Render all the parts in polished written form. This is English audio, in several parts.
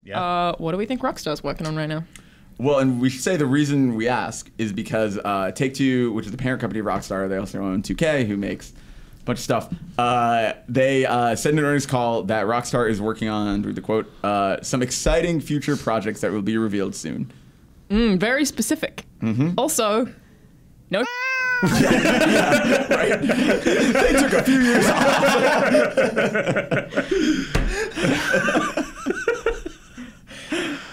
Yeah. What do we think Rockstar's working on right now? Well, and we should say the reason we ask is because Take-Two, which is the parent company of Rockstar, they also own 2K, who makes a bunch of stuff. They said in an earnings call that Rockstar is working on, read the quote, some exciting future projects that will be revealed soon. Very specific. Also, no. Right? They took a few years off.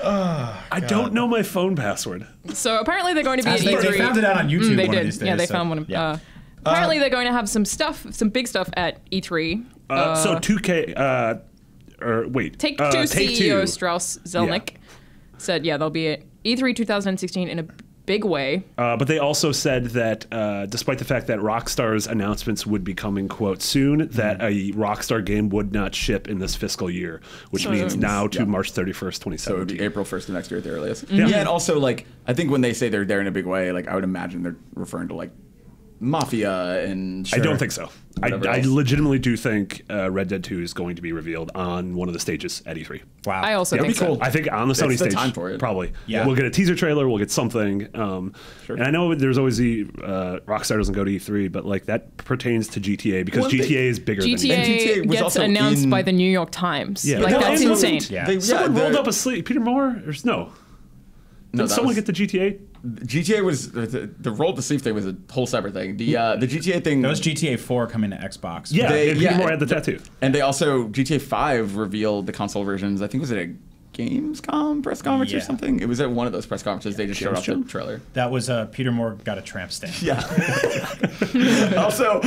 I don't know my phone password. So apparently they're going to be at They E3. found it out on YouTube They one of did. these days. Yeah, they so- found one. yeah. Apparently they're going to have some stuff, some big stuff at E3. So 2K, or wait. Take-Two CEO Strauss Zelnick said, they'll be at E3 2016 in a big way. But they also said that despite the fact that Rockstar's announcements would be coming, quote, soon, that a Rockstar game would not ship in this fiscal year, which means now to March 31st, 2017. So it would be April 1st of next year at the earliest. Yeah, and also, like, I think when they say they're there in a big way, like, I would imagine they're referring to, like, Mafia and... I don't think so. I else. legitimately do think Red Dead 2 is going to be revealed on one of the stages at E3. Wow. I also That'd think be cool. so. I think on the Sony the stage, time for it. probably. Yeah. We'll get a teaser trailer. We'll get something. Sure. And I know there's always the Rockstar doesn't go to E3, but like that pertains to GTA because Well, GTA is bigger than And GTA GTA was gets also announced in- by the New York Times. Yeah. Like, But that's also- insane. Yeah. Someone rolled the- up a sleeve. Peter Moore? Or no? No, Did that someone was- get the GTA? GTA was... The roll up the sleeve thing was a whole separate thing. The GTA thing... That was GTA 4 coming to Xbox. Yeah, and Peter yeah, Moore had the tattoo. And they also... GTA 5 revealed the console versions. I think was it a Gamescom press conference or Yeah. something? It was at one of those press conferences. They just showed off the trailer. That was Peter Moore got a tramp stamp. Yeah. Also,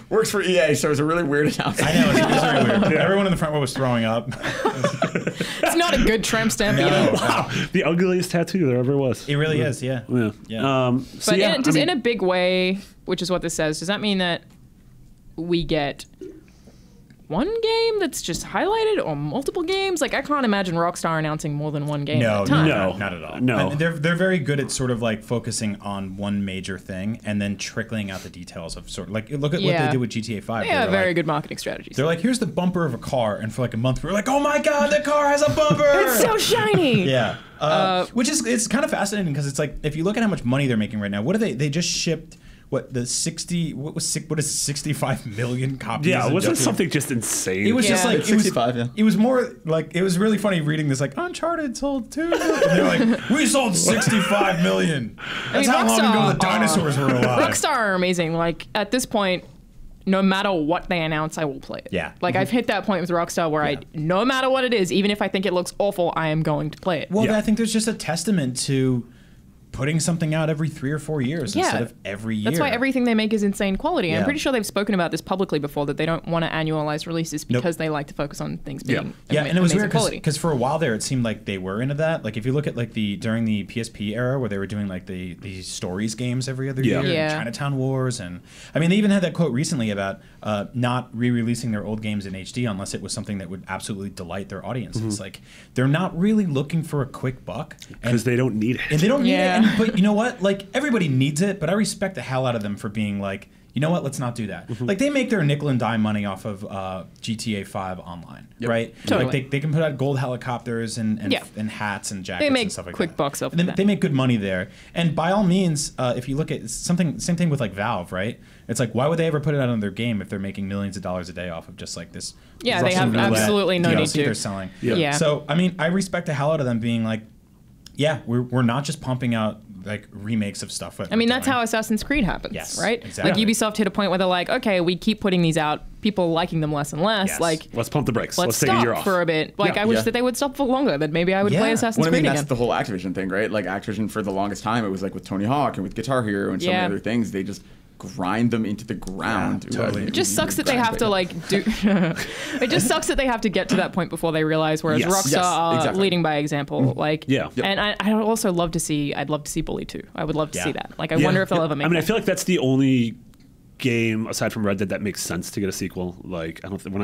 works for EA, so it was a really weird announcement. I know, it was very weird. Everyone in the front row was throwing up. It's not a good tramp stamp No. either. Wow, the ugliest tattoo there ever was. It really is, yeah. Yeah. Yeah. So But yeah, in a big way, which is what this says, does that mean that we get one game that's just highlighted or multiple games? Like, I can't imagine Rockstar announcing more than one game at a time. Not at all. No. And they're very good at sort of like focusing on one major thing and then trickling out the details of sort of like look at what they did with GTA 5. Yeah, They were very like, good marketing strategies. They're like, here's the bumper of a car, and for like a month we were like, oh my god, the car has a bumper. It's so shiny. Yeah. Which is it's kind of fascinating because it's like if you look at how much money they're making right now, what are they just shipped what is 65 million copies? yeah, of wasn't Justice? something just insane? It was just Yeah. like It's 65, yeah. It was more like it was really funny reading this like Uncharted sold 2 million. And they're like, we sold 65 million. That's how long ago the dinosaurs were alive. Rockstar are amazing. Like, at this point, no matter what they announce, I will play it. Yeah. Like, I've hit that point with Rockstar where no matter what it is, even if I think it looks awful, I am going to play it. Well, Yeah. I think there's just a testament to putting something out every 3 or 4 years instead of every year. That's why everything they make is insane quality. Yeah. I'm pretty sure they've spoken about this publicly before, that they don't want to annualize releases because they like to focus on things being and it was amazing weird quality. because for a while there it seemed like they were into that. Like if you look at like during the PSP era where they were doing like the stories games every other year, Yeah. and Chinatown Wars, and I mean they even had that quote recently about not re-releasing their old games in HD unless it was something that would absolutely delight their audience. It's like they're not really looking for a quick buck because they don't need it. and they don't need Yeah. it. But you know what? Like everybody needs it, but I respect the hell out of them for being like, you know what? Let's not do that. Like they make their nickel and dime money off of GTA 5 online, right? Totally. Like they can put out gold helicopters and Yeah. hats and jackets They make and stuff like quick that. bucks off And of that. they make good money there. And by all means, if you look at same thing with like Valve, right? It's like why would they ever put it out on their game if they're making millions of dollars a day off of just like this? Yeah, they Russian have roulette absolutely no need DLC to. They're selling. Yeah. So I mean, I respect the hell out of them being like, yeah, we're not just pumping out like remakes of stuff. I mean, that's how Assassin's Creed happens, Yes, right? exactly. Like Ubisoft hit a point where they're like, okay, we keep putting these out, people liking them less and less. Yes. Like, Let's pump the brakes. let's Let's take a year stop off. for a bit. Like, Yeah. I wish Yeah. that they would stop for longer. That maybe I would play Yeah. Assassin's Well, I mean, Creed that's again. the whole Activision thing, right? Like Activision for the longest time, it was like with Tony Hawk and with Guitar Hero and so many Yeah. other things. They just grind them into the ground. Yeah, totally. It just sucks that they have to like do. It just sucks that they have to get to that point before they realize. Whereas Yes. Rockstar Yes, are exactly. leading by example. Like, Yeah. Yep. And I would also love to see. I'd love to see Bully 2. I would love to Yeah. see that. Like, I wonder if they'll ever make. I mean, I that. feel like that's the only game aside from Red Dead that makes sense to get a sequel. Like, I don't think we're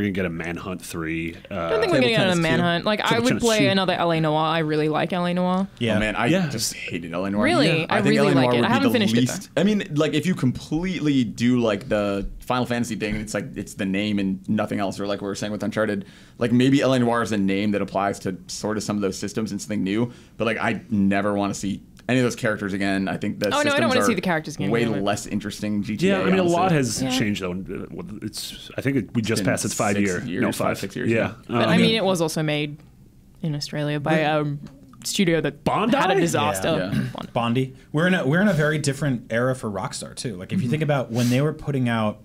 gonna get a Manhunt 3. I don't think we're gonna get Tennis a 2. Manhunt. Like, I Table would Tennis play 2. another LA Noire. I really like LA Noire. Yeah. Oh man, I Yeah. just hated LA Noire. Really? Yeah. I think really LA Noire like it. would I be haven't the finished it, least, I mean, like if you completely do like the Final Fantasy thing. It's like it's the name and nothing else. Or like we were saying with Uncharted, like maybe L.A. Noire is a name that applies to sort of some of those systems and something new. But like I never want to see any of those characters again. I think the systems I don't want to see the characters again. Way less interesting. GTA. Yeah, I mean, honestly. a lot has changed though. I think we just passed its 5 year. No, 6 years. Yeah. But I mean, it was also made in Australia by a studio that Bondi? had a disaster. Yeah. Bondi. We're in a very different era for Rockstar too. Like if you think about when they were putting out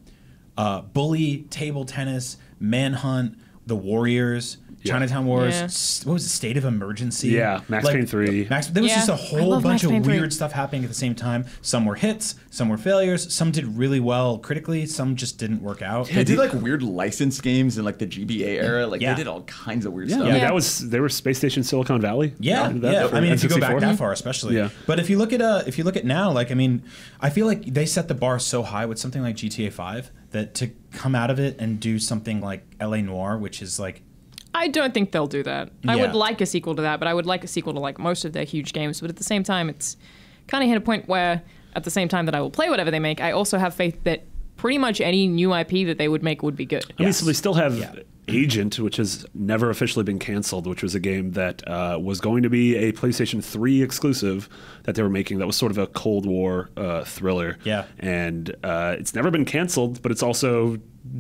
Bully, Table Tennis, Manhunt, The Warriors, Chinatown Wars. Yeah. What was it? State of Emergency. Yeah, Max Payne 3. There was just a I whole love bunch Max of Payne 3. weird stuff happening at the same time. Some were hits, some were failures, some did really well critically, some just didn't work out. They did like weird licensed games in like the GBA era. Like they did all kinds of weird stuff. I mean, they were Space Station Silicon Valley. Yeah. I mean, if you go back N64. that far, especially. Yeah. But if you look at now, like I mean, I feel like they set the bar so high with something like GTA 5 that to come out of it and do something like L.A. Noire, which is like. I don't think they'll do that. I Yeah. would like a sequel to that, but I would like a sequel to like most of their huge games. But at the same time, it's kind of hit a point where, at the same time that I will play whatever they make, I also have faith that pretty much any new IP that they would make would be good. I mean, so they still have Agent, which has never officially been canceled, which was a game that was going to be a PlayStation 3 exclusive that they were making. That was sort of a Cold War thriller. Yeah. And it's never been canceled, but it's also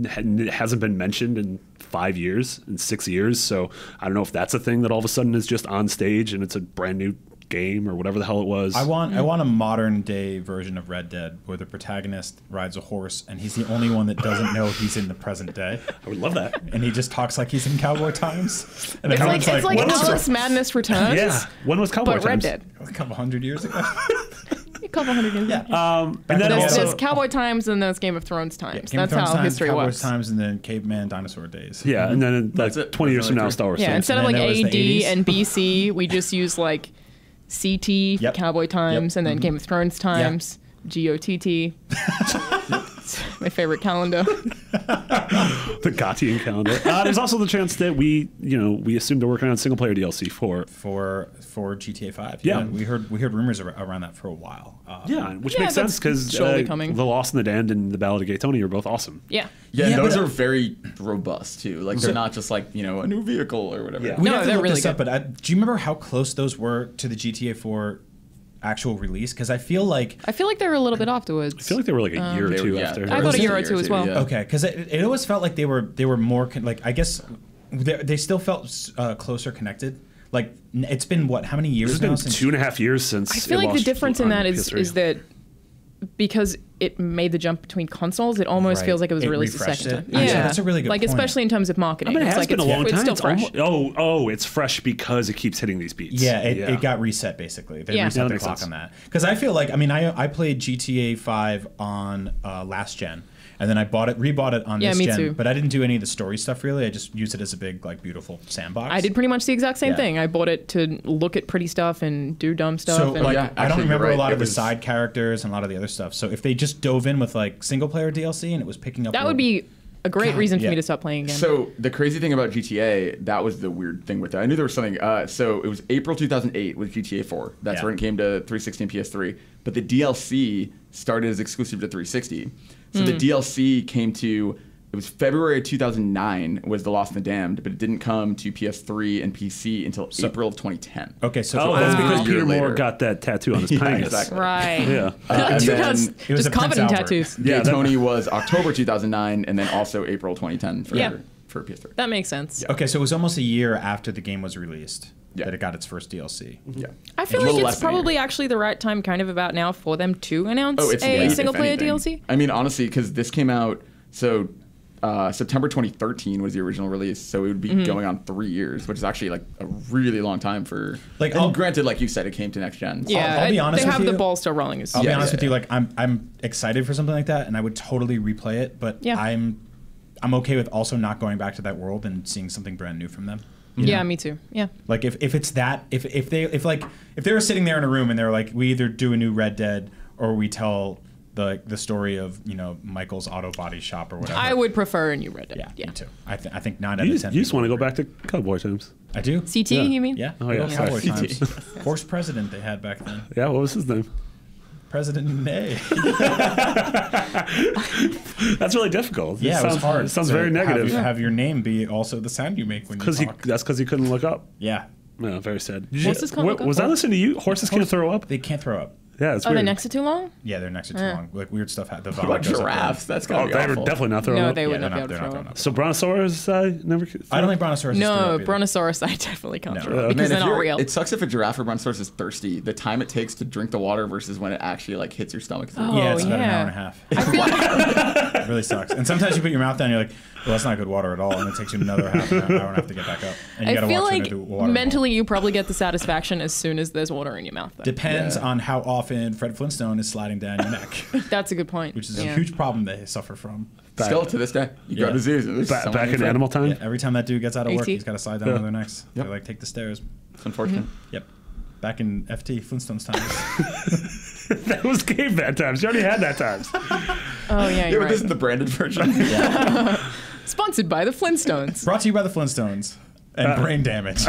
hasn't been mentioned in 5 years, in 6 years. So I don't know if that's a thing that all of a sudden is just on stage and it's a brand new game or whatever the hell it was. I want a modern day version of Red Dead where the protagonist rides a horse and he's the only one that doesn't know he's in the present day. I would love that. And he just talks like he's in Cowboy Times. And It's like "What is Alice Madness Returns. Yeah. When was Cowboy But Red Times? Dead. a couple hundred years ago. A couple hundred years. Yeah. Yeah. And then There's Cowboy Times and there's Game of Thrones times. Game of That's Thrones how times, history Cowboys works. times, and then caveman dinosaur days. Yeah, and then That's like it. 20 years That's from now, really Star Wars. Yeah, Saints. instead of And like then AD there was the 80s. and BC, we just use like CT for Yep. Cowboy Times and then Game of Thrones times, GOTT. My favorite calendar. The Gothian calendar. There's also the chance that we assumed they're working on single player DLC for GTA 5. Yeah. We heard rumors around that for a while. which Yeah, makes sense that's because surely coming. The Lost and the Damned and the Ballad of Gay Tony are both awesome. Yeah. Yeah, and Yeah, those but- are very robust too. Like they're not just like a new vehicle or whatever. Yeah. We No, have to they're look really this up, good. but do you remember how close those were to the GTA 4 actual release? Because I feel like they were a little bit afterwards. I feel like they were like a year or two after. I thought a year or two as well. Yeah. okay, because it always felt like they were more like I guess they still felt closer connected. Like it's been what? How many years It's now? been Since 2.5 years since. I feel it like the launched difference in on that PS3. is that because it made the jump between consoles, it almost Right. feels like it was It released a refreshed second it. time. Actually, that's a really good like point. especially in terms of marketing. I mean, it it's has like been a long it's time. still It's fresh. it's fresh because it keeps hitting these beats. Yeah, it got reset basically. They Yeah. reset Yeah, that the makes clock sense. on that. Because I feel like I played GTA 5 on last gen, and then I rebought it on Yeah, this me gen. too. But I didn't do any of the story stuff really. I just used it as a big like beautiful sandbox. I did pretty much the exact same Yeah. thing. I bought it to look at pretty stuff and do dumb stuff. So and like yeah, I don't actually, remember you're a lot right. of the It was- side characters and a lot of the other stuff. So if they just dove in with like single player DLC and it was picking up, that would be a great reason for yeah. me to stop playing again. So the crazy thing about GTA, that was the weird thing with that. I knew there was something. So it was April 2008 with GTA 4. That's Yeah. when it came to 360 and PS3. But the DLC started as exclusive to 360. So the DLC came to. It was February 2009 was The Lost and the Damned, but it didn't come to PS3 and PC until April of 2010. okay. So Oh, for that's all because A year Peter Moore later. got that tattoo on his Yeah, penis. exactly. right. Yeah. and Two then guys it was just a covered Prince in Albert. tattoos. Gay that- Tony was October 2009, and then also April 2010 Yeah. for PS3. That makes sense. Okay, so it was almost a year after the game was released Yeah. that it got its first DLC. Yeah. I feel A like little it's less than a year. probably actually the right time, kind of about now, for them to announce Oh, it's a late, single if player anything. DLC. I mean, honestly, because this came out September 2013 was the original release, so it would be going on 3 years, which is actually like a really long time for. Like, and I'll- granted, like you said, it came to next gen. so- Yeah, I'll be honest they with have the you. ball still rolling. I'll be Yeah, honest yeah, with you, like I'm excited for something like that, and I would totally replay it. But Yeah. I'm okay with also not going back to that world and seeing something brand new from them. You Yeah, know? me too. Yeah. Like if it's that if they were sitting there in a room and they were like, we either do a new Red Dead or we tell the story of Michael's auto body shop or whatever. I would prefer a new Red Dead. Yeah, me too. I think 9 out You of just, 10. you just people want to go agree. back to Cowboy Times. I do. CT, Yeah. you mean? Yeah. Oh, Good yeah, old sorry. Cowboy CT. times. Horse president they had back then. Yeah, what was his name? President A. That's really difficult. Yeah, it was hard. It sounds very negative. Have your name be also the sound you make when you talk. That's because he couldn't look up. Yeah. No, very sad. Horses can't look up? Was I listening to you? Horses can't throw up? They can't throw up. Yeah, it's Are weird. they necks are too long? Yeah, their necks are too long. Like weird stuff. The What about giraffes? That's Oh, gotta be they were awful. definitely not throwing No, up. they would they're not be able to they're throw throwing up. So Brontosaurus never. I don't think Brontosaurus. No, throw up either. Brontosaurus, I definitely can't No. throw up because Man, they're if not you're- real. It sucks if a giraffe or brontosaurus is thirsty. The time it takes to drink the water versus when it actually like hits your stomach. Oh, Yeah, it's about an yeah. hour and a half. It really sucks. And sometimes you put your mouth down, and you're like, well, that's not good water at all, and it takes you another hour and a half to get back up. And you I gotta feel walk like through the water. mentally you probably get the satisfaction as soon as there's water in your mouth. Though. Depends Yeah. on how often Fred Flintstone is sliding down your neck, That's a good point. which is a Yeah. huge problem they suffer from. Still to this day, you Yeah. go to zoos. And there's someone Back named in Fred. animal time? Yeah, every time that dude gets out of work, AT? he's got to slide down Yeah. on their necks. Yep. They like take the stairs. It's unfortunate. Yep. Back in FT Flintstones times. That was caveman times. You already had that times. Oh yeah, Yeah, you're but this is right. the branded version. Sponsored by the Flintstones. Brought to you by the Flintstones and brain damage.